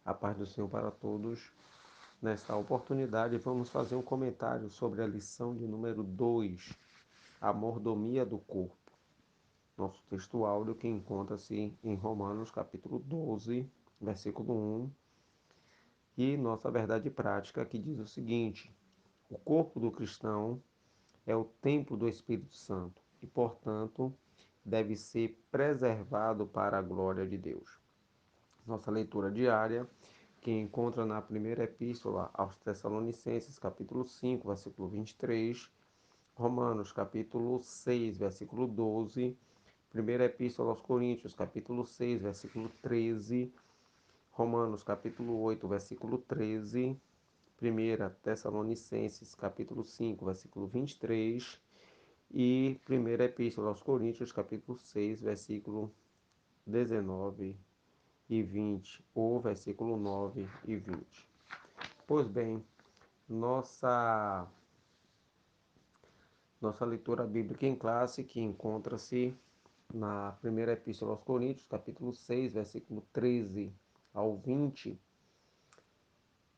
A paz do Senhor para todos. Nesta oportunidade, vamos fazer um comentário sobre a lição de número 2, a mordomia do corpo. Nosso texto áudio que encontra-se em Romanos capítulo 12, versículo 1, e nossa verdade prática que diz o seguinte: o corpo do cristão é o templo do Espírito Santo e, portanto, deve ser preservado para a glória de Deus. Nossa leitura diária que encontra na primeira epístola aos Tessalonicenses, capítulo 5, versículo 23, Romanos, capítulo 6, versículo 12, primeira epístola aos Coríntios, capítulo 6, versículo 13, Romanos, capítulo 8, versículo 13, primeira Tessalonicenses, capítulo 5, versículo 23 e primeira epístola aos Coríntios, capítulo 6, versículo 19 e 20, ou versículo 9 e 20. Pois bem, nossa, nossa leitura bíblica em classe, que encontra-se na primeira epístola aos Coríntios, capítulo 6, versículo 13 ao 20,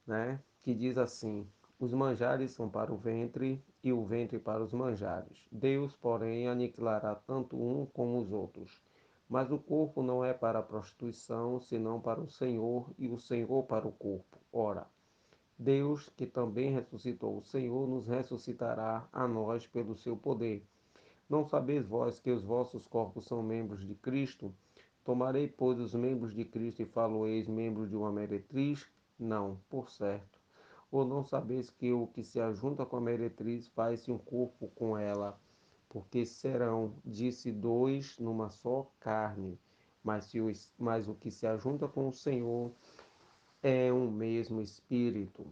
né, que diz assim: os manjares são para o ventre e o ventre para os manjares. Deus, porém, aniquilará tanto um como os outros. Mas o corpo não é para a prostituição, senão para o Senhor, e o Senhor para o corpo. Ora, Deus, que também ressuscitou o Senhor, nos ressuscitará a nós pelo seu poder. Não sabeis vós que os vossos corpos são membros de Cristo? Tomarei, pois, os membros de Cristo e falo-eis membros de uma meretriz? Não, por certo. Ou não sabeis que o que se ajunta com a meretriz faz-se um corpo com ela? Porque serão, disse, dois numa só carne. Mas o que se ajunta com o Senhor é um mesmo espírito.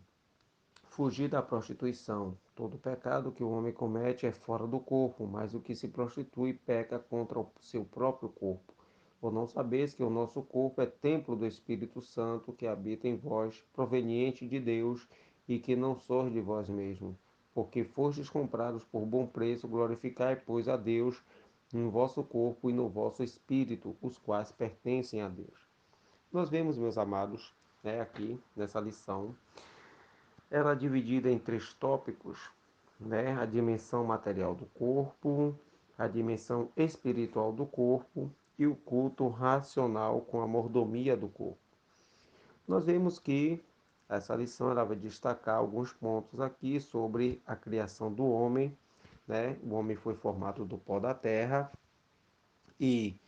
Fugir da prostituição. Todo pecado que o homem comete é fora do corpo, mas o que se prostitui peca contra o seu próprio corpo. Ou não sabeis que o nosso corpo é templo do Espírito Santo que habita em vós, proveniente de Deus, e que não sois de vós mesmos? Porque fostes comprados por bom preço, glorificai, pois, a Deus no vosso corpo e no vosso espírito, os quais pertencem a Deus. Nós vemos, meus amados, aqui nessa lição, ela é dividida em três tópicos, né? A dimensão material do corpo, a dimensão espiritual do corpo e o culto racional com a mordomia do corpo. Nós vemos que essa lição ela vai destacar alguns pontos aqui sobre a criação do homem, né? O homem foi formado do pó da terra e,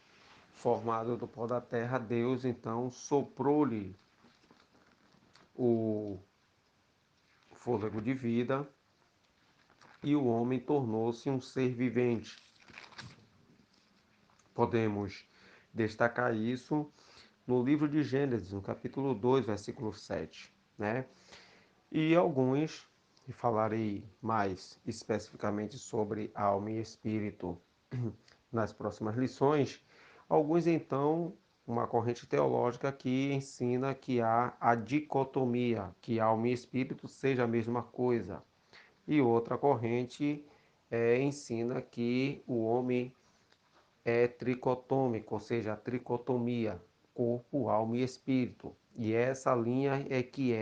formado do pó da terra, Deus então soprou-lhe o fôlego de vida e o homem tornou-se um ser vivente. Podemos destacar isso no livro de Gênesis, no capítulo 2, versículo 7, né? E alguns, e falarei mais especificamente sobre alma e espírito nas próximas lições, alguns então, uma corrente teológica que ensina que há a dicotomia, que alma e espírito seja a mesma coisa. E outra corrente ensina que o homem é tricotômico, ou seja, a tricotomia, corpo, alma e espírito. E essa linha é que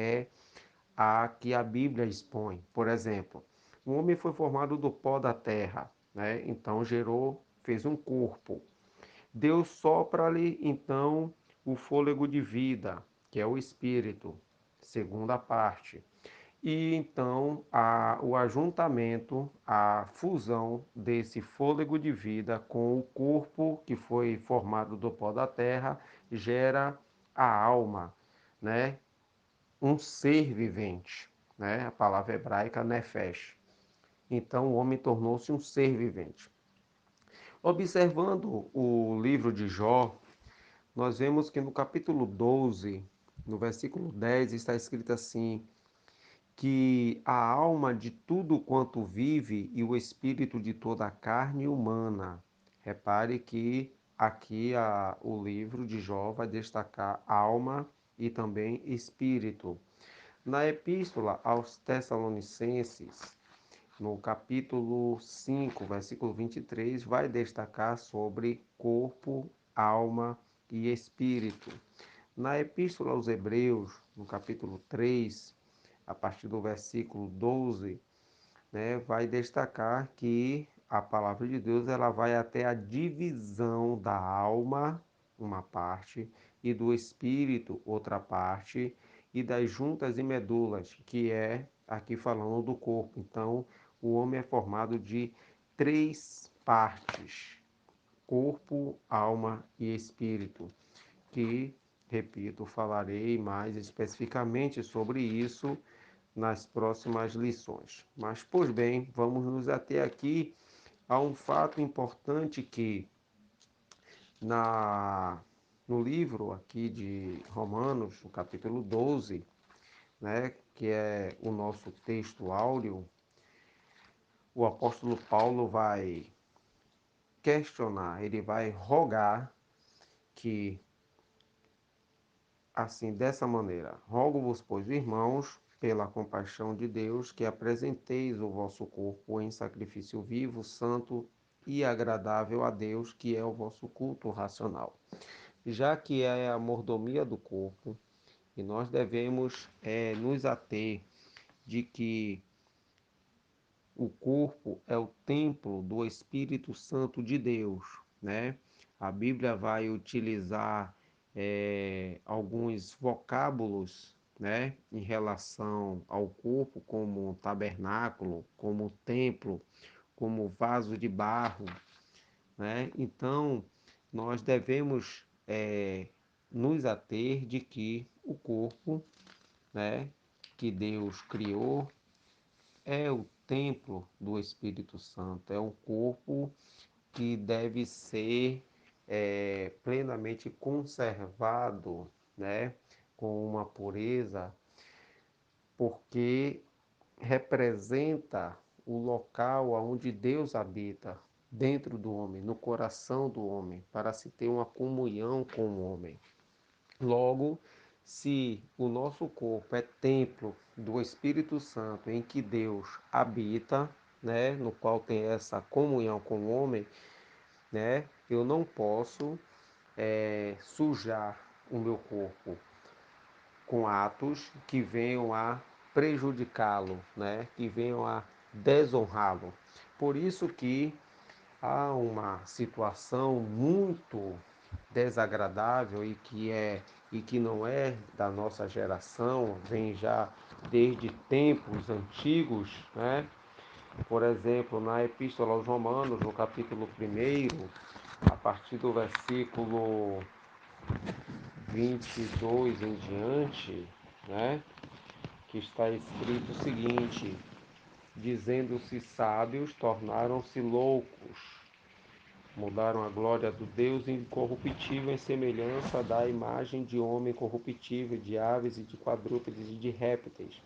a que a Bíblia expõe. Por exemplo, o homem foi formado do pó da terra, né? Então fez um corpo. Deus sopra-lhe então o fôlego de vida, que é o espírito, segunda parte. E então o ajuntamento, a fusão desse fôlego de vida com o corpo que foi formado do pó da terra gera a alma, né? Um ser vivente, né? A palavra hebraica nefesh. Então o homem tornou-se um ser vivente. Observando o livro de Jó, nós vemos que no capítulo 12, no versículo 10, está escrito assim: que a alma de tudo quanto vive e o espírito de toda a carne humana. Repare que aqui o livro de Jó vai destacar alma e também espírito. Na epístola aos Tessalonicenses, no capítulo 5, versículo 23, vai destacar sobre corpo, alma e espírito. Na Epístola aos Hebreus, no capítulo 3, a partir do versículo 12, né, vai destacar que a palavra de Deus ela vai até a divisão da alma, uma parte, e do espírito, outra parte, e das juntas e medulas, que é aqui falando do corpo. Então, o homem é formado de três partes: corpo, alma e espírito, que, repito, falarei mais especificamente sobre isso nas próximas lições. Mas, pois bem, vamos nos ater aqui a um fato importante que na no livro aqui de Romanos, no capítulo 12, né, que é o nosso texto áureo, o apóstolo Paulo vai questionar, ele vai rogar que assim, dessa maneira, rogo-vos, pois, irmãos, pela compaixão de Deus, que apresenteis o vosso corpo em sacrifício vivo, santo e agradável a Deus, que é o vosso culto racional. Já que é a mordomia do corpo, e nós devemos nos ater de que o corpo é o templo do Espírito Santo de Deus, né? A Bíblia vai utilizar alguns vocábulos, né, em relação ao corpo, como tabernáculo, como templo, como vaso de barro, né? Então, nós devemos nos ater de que o corpo, né, que Deus criou, é o templo do Espírito Santo, é um corpo que deve ser plenamente conservado, né, com uma pureza, porque representa o local onde Deus habita, dentro do homem, no coração do homem, para se ter uma comunhão com o homem. Logo, se o nosso corpo é templo do Espírito Santo em que Deus habita, né, no qual tem essa comunhão com o homem, né, eu não posso sujar o meu corpo com atos que venham a prejudicá-lo, né, que venham a desonrá-lo. Por isso que há uma situação muito desagradável e que não é da nossa geração, vem já desde tempos antigos, né? Por exemplo, na Epístola aos Romanos, no capítulo 1, a partir do versículo 22 em diante, né? Que está escrito o seguinte: dizendo-se sábios, tornaram-se loucos, mudaram a glória do Deus incorruptível em semelhança da imagem de homem corruptível, de aves e de quadrúpedes e de répteis.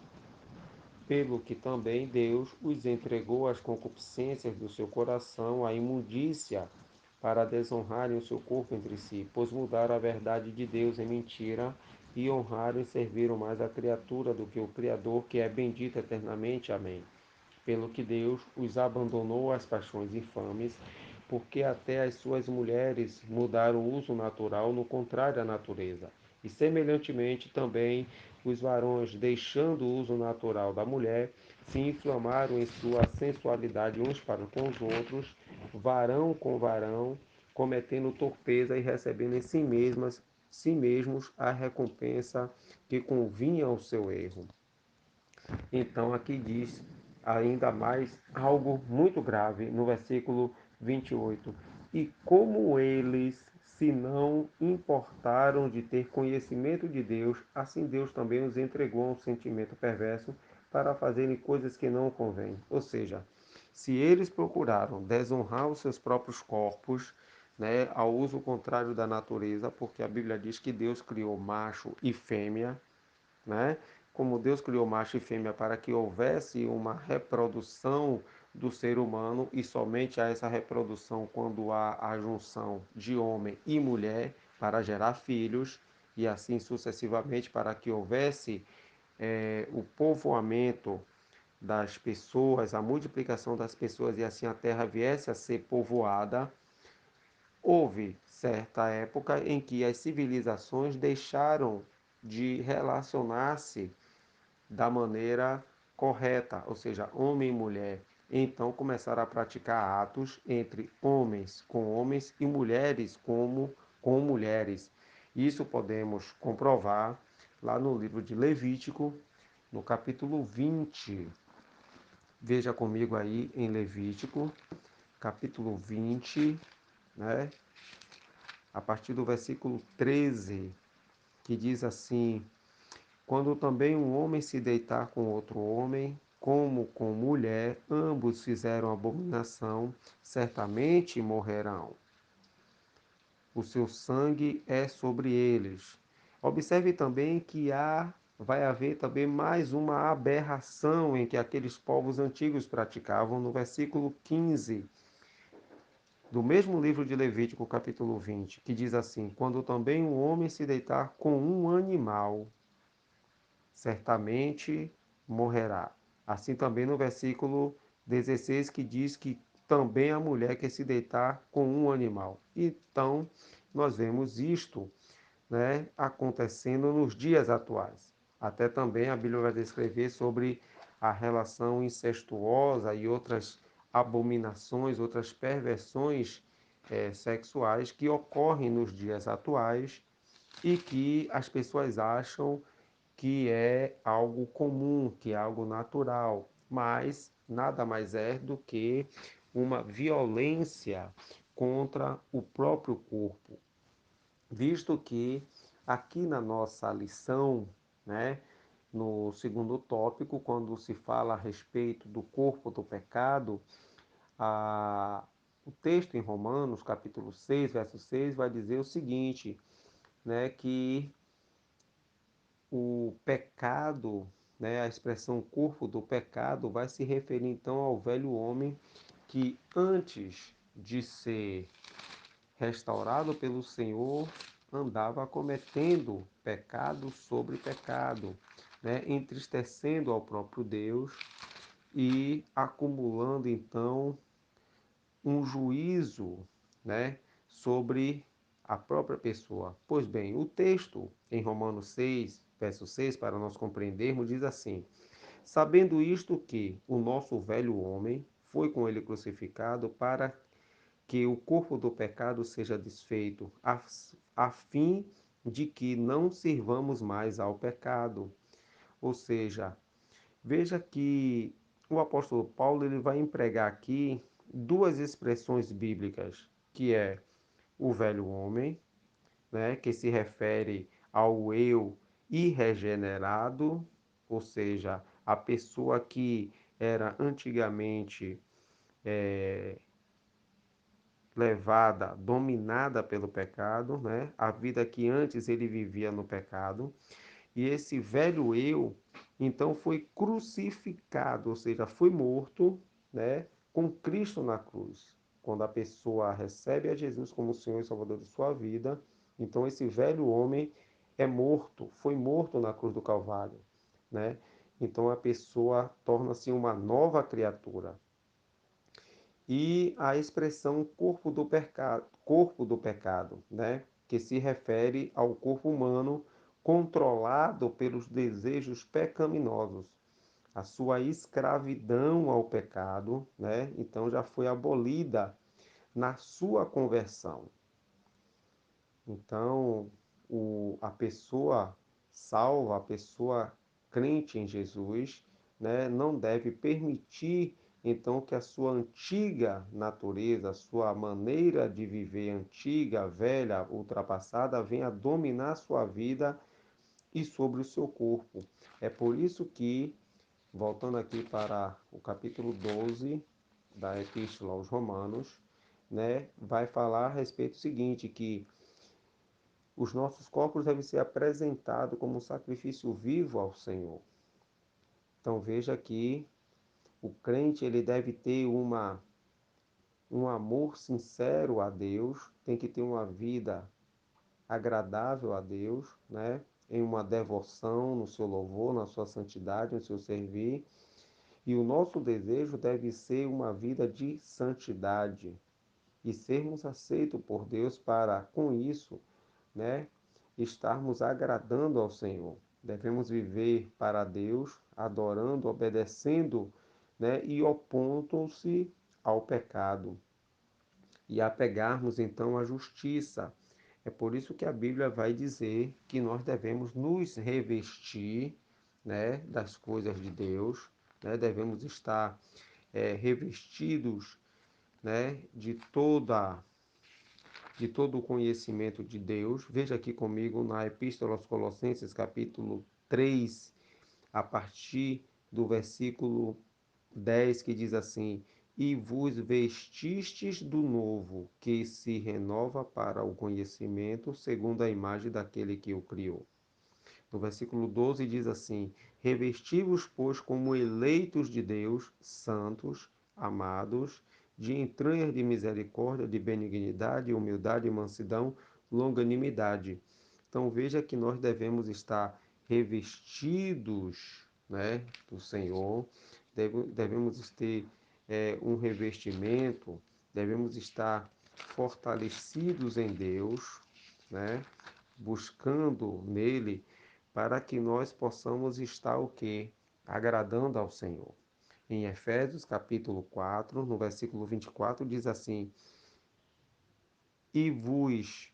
Pelo que também Deus os entregou às concupiscências do seu coração, à imundícia, para desonrarem o seu corpo entre si, pois mudaram a verdade de Deus em mentira e honraram e serviram mais a criatura do que o Criador, que é bendito eternamente. Amém. Pelo que Deus os abandonou às paixões infames, porque até as suas mulheres mudaram o uso natural no contrário à natureza. E semelhantemente também os varões, deixando o uso natural da mulher, se inflamaram em sua sensualidade uns para com os outros, varão com varão, cometendo torpeza e recebendo em si mesmos a recompensa que convinha ao seu erro. Então aqui diz ainda mais algo muito grave no versículo 28. E como eles se não importaram de ter conhecimento de Deus, assim Deus também os entregou a um sentimento perverso para fazerem coisas que não convêm. Ou seja, se eles procuraram desonrar os seus próprios corpos, né, ao uso contrário da natureza, porque a Bíblia diz que Deus criou macho e fêmea, né? Como Deus criou macho e fêmea para que houvesse uma reprodução do ser humano e somente há essa reprodução quando há a junção de homem e mulher para gerar filhos e assim sucessivamente para que houvesse o povoamento das pessoas, a multiplicação das pessoas e assim a terra viesse a ser povoada. Houve certa época em que as civilizações deixaram de relacionar-se da maneira correta, ou seja, homem e mulher. Então começaram a praticar atos entre homens com homens e mulheres com mulheres. Isso podemos comprovar lá no livro de Levítico, no capítulo 20. Veja comigo aí em Levítico, capítulo 20, né? A partir do versículo 13, que diz assim: quando também um homem se deitar com outro homem, como com mulher, ambos fizeram abominação, certamente morrerão. O seu sangue é sobre eles. Observe também que vai haver também mais uma aberração em que aqueles povos antigos praticavam no versículo 15 do mesmo livro de Levítico, capítulo 20, que diz assim: quando também um homem se deitar com um animal, certamente morrerá. Assim também no versículo 16, que diz que também a mulher que se deitar com um animal. Então, nós vemos isto, né, acontecendo nos dias atuais. Até também a Bíblia vai descrever sobre a relação incestuosa e outras abominações, outras perversões sexuais que ocorrem nos dias atuais e que as pessoas acham que é algo comum, que é algo natural, mas nada mais é do que uma violência contra o próprio corpo, visto que aqui na nossa lição, né, no segundo tópico, quando se fala a respeito do corpo do pecado, o texto em Romanos, capítulo 6, verso 6, vai dizer o seguinte, né, que o pecado, né, a expressão corpo do pecado, vai se referir então ao velho homem que antes de ser restaurado pelo Senhor andava cometendo pecado sobre pecado, né, entristecendo ao próprio Deus e acumulando então um juízo, né, sobre a própria pessoa. Pois bem, o texto em Romanos 6, verso 6, para nós compreendermos, diz assim: sabendo isto que o nosso velho homem foi com ele crucificado para que o corpo do pecado seja desfeito, a fim de que não sirvamos mais ao pecado. Ou seja, veja que o apóstolo Paulo ele vai empregar aqui duas expressões bíblicas, que é o velho homem, né, que se refere ao eu irregenerado, ou seja, a pessoa que era antigamente levada, dominada pelo pecado, né? A vida que antes ele vivia no pecado. E esse velho eu, então, foi crucificado, ou seja, foi morto, né, com Cristo na cruz. Quando a pessoa recebe a Jesus como Senhor e Salvador de sua vida, então esse velho homem é morto, foi morto na cruz do Calvário, né? Então a pessoa torna-se uma nova criatura. E a expressão corpo do pecado, né? Que se refere ao corpo humano controlado pelos desejos pecaminosos, a sua escravidão ao pecado, né? Então já foi abolida na sua conversão. Então, a pessoa salva, a pessoa crente em Jesus, né, não deve permitir então que a sua antiga natureza, a sua maneira de viver antiga, velha, ultrapassada, venha dominar a sua vida e sobre o seu corpo. É por isso que, voltando aqui para o capítulo 12 da Epístola aos Romanos, né, vai falar a respeito do seguinte, que os nossos corpos devem ser apresentados como um sacrifício vivo ao Senhor. Então veja que o crente ele deve ter um amor sincero a Deus, tem que ter uma vida agradável a Deus, né? Em uma devoção no seu louvor, na sua santidade, no seu servir. E o nosso desejo deve ser uma vida de santidade, e sermos aceitos por Deus para, com isso, né, estarmos agradando ao Senhor. Devemos viver para Deus, adorando, obedecendo, né, e opondo-se ao pecado e apegarmos então à justiça. É por isso que a Bíblia vai dizer que nós devemos nos revestir, né, das coisas de Deus, né, devemos estar revestidos, né, de todo o conhecimento de Deus. Veja aqui comigo na Epístola aos Colossenses, capítulo 3, a partir do versículo 10, que diz assim: E vos vestistes do novo, que se renova para o conhecimento, segundo a imagem daquele que o criou. No versículo 12 diz assim: Revesti-vos, pois, como eleitos de Deus, santos, amados, de entranhas de misericórdia, de benignidade, humildade, mansidão, longanimidade. Então veja que nós devemos estar revestidos, né, do Senhor, devemos ter um revestimento, devemos estar fortalecidos em Deus, né, buscando nele para que nós possamos estar o quê? Agradando ao Senhor. Em Efésios capítulo 4, no versículo 24, diz assim: E vos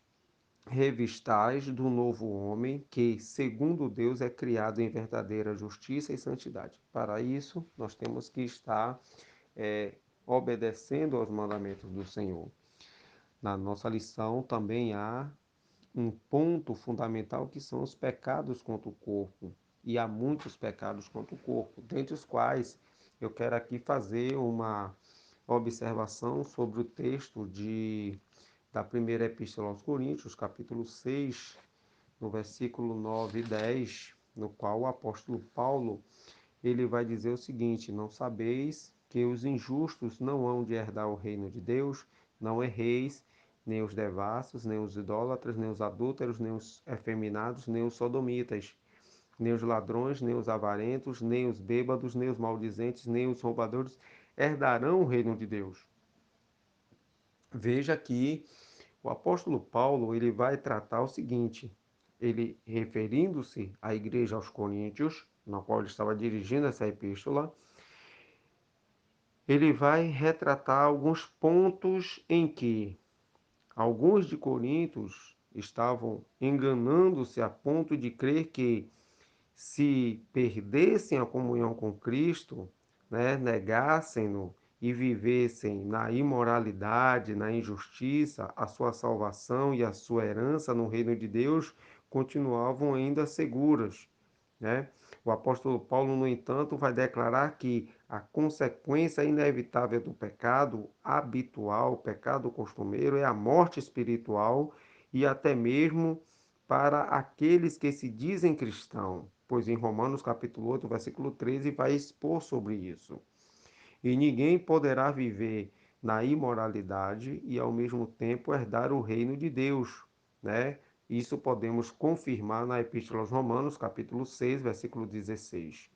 revistais do novo homem, que, segundo Deus, é criado em verdadeira justiça e santidade. Para isso, nós temos que estar obedecendo aos mandamentos do Senhor. Na nossa lição também há um ponto fundamental que são os pecados contra o corpo. E há muitos pecados contra o corpo, dentre os quais eu quero aqui fazer uma observação sobre o texto da primeira epístola aos Coríntios, capítulo 6, no versículo 9 e 10, no qual o apóstolo Paulo ele vai dizer o seguinte: Não sabeis que os injustos não hão de herdar o reino de Deus? Não erreis, nem os devassos, nem os idólatras, nem os adúlteros, nem os efeminados, nem os sodomitas, nem os ladrões, nem os avarentos, nem os bêbados, nem os maldizentes, nem os roubadores herdarão o reino de Deus. Veja que o apóstolo Paulo ele vai tratar o seguinte: ele referindo-se à igreja aos Coríntios, na qual ele estava dirigindo essa epístola, ele vai retratar alguns pontos em que alguns de Coríntios estavam enganando-se a ponto de crer que se perdessem a comunhão com Cristo, né, negassem-no e vivessem na imoralidade, na injustiça, a sua salvação e a sua herança no reino de Deus continuavam ainda seguras, né? O apóstolo Paulo, no entanto, vai declarar que a consequência inevitável do pecado habitual, o pecado costumeiro, é a morte espiritual e até mesmo para aqueles que se dizem cristãos, pois em Romanos capítulo 8, versículo 13, vai expor sobre isso. E ninguém poderá viver na imoralidade e ao mesmo tempo herdar o reino de Deus, né? Isso podemos confirmar na Epístola aos Romanos, capítulo 6, versículo 16.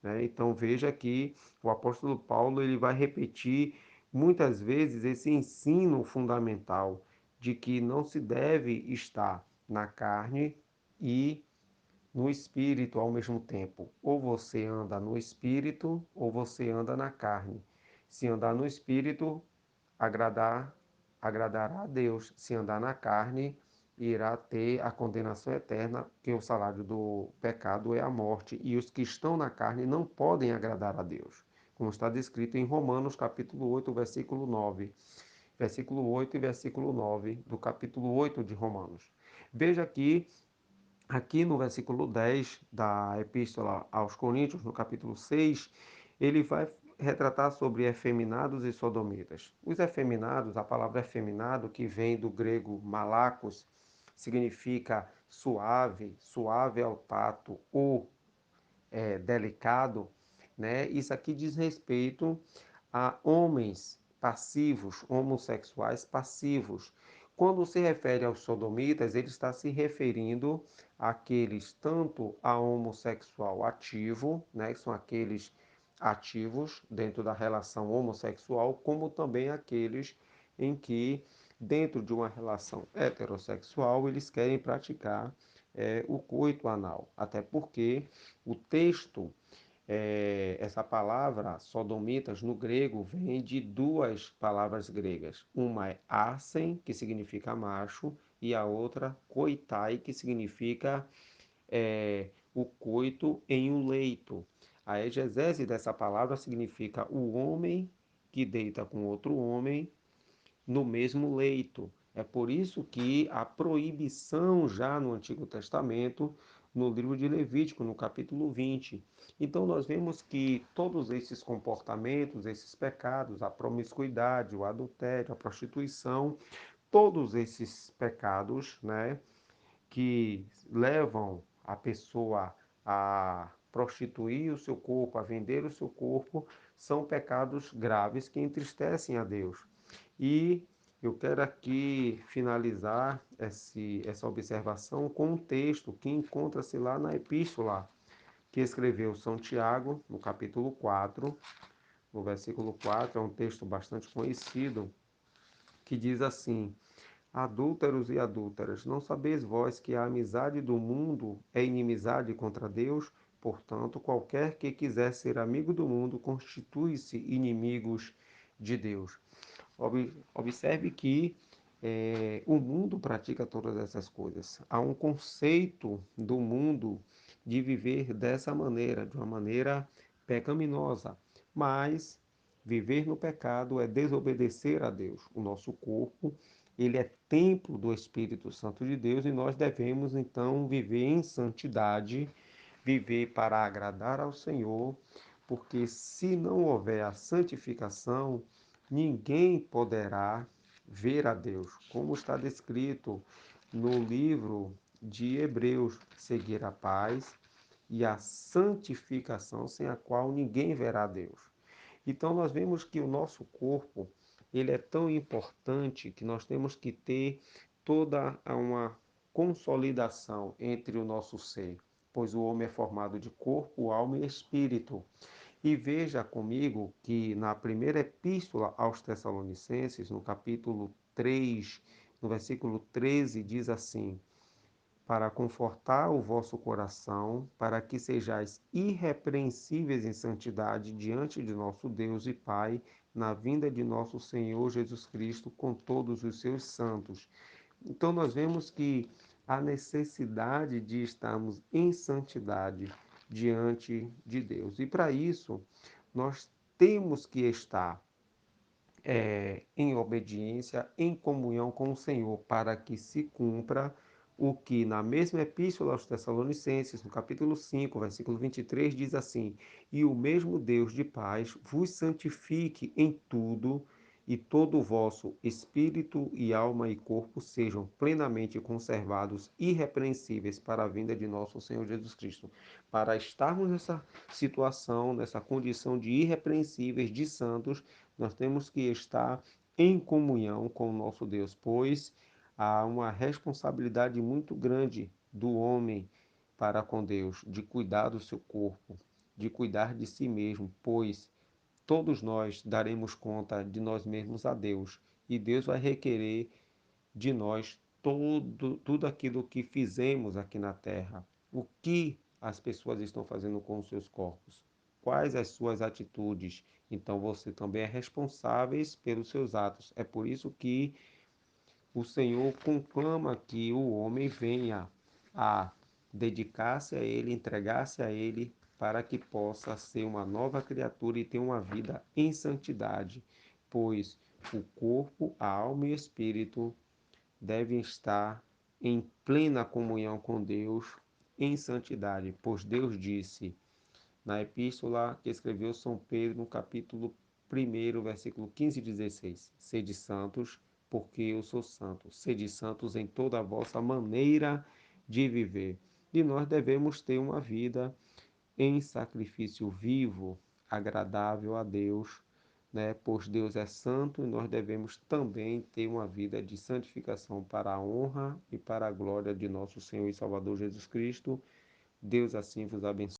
Né? Então veja que o apóstolo Paulo ele vai repetir muitas vezes esse ensino fundamental de que não se deve estar na carne e no espírito ao mesmo tempo. Ou você anda no espírito ou você anda na carne. Se andar no espírito, agradará a Deus. Se andar na carne, irá ter a condenação eterna, que o salário do pecado é a morte. E os que estão na carne não podem agradar a Deus. Como está descrito em Romanos capítulo 8, versículo 9. Versículo 8 e versículo 9 do capítulo 8 de Romanos. Veja aqui no versículo 10 da Epístola aos Coríntios, no capítulo 6, ele vai retratar sobre efeminados e sodomitas. Os efeminados, a palavra efeminado, que vem do grego malakos, significa suave, suave ao tato ou delicado, né? Isso aqui diz respeito a homens passivos, homossexuais passivos. Quando se refere aos sodomitas, ele está se referindo àqueles tanto a homossexual ativo, né, que são aqueles ativos dentro da relação homossexual, como também aqueles em que, dentro de uma relação heterossexual, eles querem praticar o coito anal. Até porque o texto, essa palavra sodomitas no grego vem de duas palavras gregas. Uma é arsen, que significa macho, e a outra koitai, que significa o coito em um leito. A exegese dessa palavra significa o homem que deita com outro homem no mesmo leito. É por isso que a proibição já no Antigo Testamento, no livro de Levítico, no capítulo 20. Então nós vemos que todos esses comportamentos, esses pecados, a promiscuidade, o adultério, a prostituição, todos esses pecados, né, que levam a pessoa a prostituir o seu corpo, a vender o seu corpo, são pecados graves que entristecem a Deus. E eu quero aqui finalizar essa observação com um texto que encontra-se lá na epístola que escreveu São Tiago, no capítulo 4, no versículo 4, é um texto bastante conhecido, que diz assim: Adúlteros e adúlteras, não sabeis vós que a amizade do mundo é inimizade contra Deus? Portanto, qualquer que quiser ser amigo do mundo constitui-se inimigos de Deus. Observe que o mundo pratica todas essas coisas. Há um conceito do mundo de viver dessa maneira, de uma maneira pecaminosa. Mas viver no pecado é desobedecer a Deus. O nosso corpo, ele é templo do Espírito Santo de Deus e nós devemos então viver em santidade, viver para agradar ao Senhor, porque se não houver a santificação, ninguém poderá ver a Deus, como está descrito no livro de Hebreus: seguir a paz e a santificação, sem a qual ninguém verá a Deus. Então nós vemos que o nosso corpo, ele é tão importante que nós temos que ter toda uma consolidação entre o nosso ser, pois o homem é formado de corpo, alma e espírito. E veja comigo que na primeira epístola aos Tessalonicenses, no capítulo 3, no versículo 13, diz assim: para confortar o vosso coração, para que sejais irrepreensíveis em santidade diante de nosso Deus e Pai, na vinda de nosso Senhor Jesus Cristo com todos os seus santos. Então nós vemos que a necessidade de estarmos em santidade diante de Deus. E para isso, nós temos que estar em obediência, em comunhão com o Senhor, para que se cumpra o que na mesma epístola aos Tessalonicenses, no capítulo 5, versículo 23, diz assim: E o mesmo Deus de paz vos santifique em tudo, e todo o vosso espírito e alma e corpo sejam plenamente conservados, irrepreensíveis para a vinda de nosso Senhor Jesus Cristo. Para estarmos nessa situação, nessa condição de irrepreensíveis, de santos, nós temos que estar em comunhão com o nosso Deus, pois há uma responsabilidade muito grande do homem para com Deus, de cuidar do seu corpo, de cuidar de si mesmo, pois todos nós daremos conta de nós mesmos a Deus, e Deus vai requerer de nós tudo aquilo que fizemos aqui na terra. O que as pessoas estão fazendo com os seus corpos? Quais as suas atitudes? Então você também é responsável pelos seus atos. É por isso que o Senhor conclama que o homem venha a dedicar-se a Ele, entregar-se a Ele, para que possa ser uma nova criatura e ter uma vida em santidade, pois o corpo, a alma e o espírito devem estar em plena comunhão com Deus, em santidade, pois Deus disse na epístola que escreveu São Pedro, no capítulo 1, versículo 15 e 16: Sede santos, porque eu sou santo. Sede santos em toda a vossa maneira de viver. E nós devemos ter uma vida em sacrifício vivo, agradável a Deus, né? Pois Deus é santo e nós devemos também ter uma vida de santificação para a honra e para a glória de nosso Senhor e Salvador Jesus Cristo. Deus assim vos abençoe.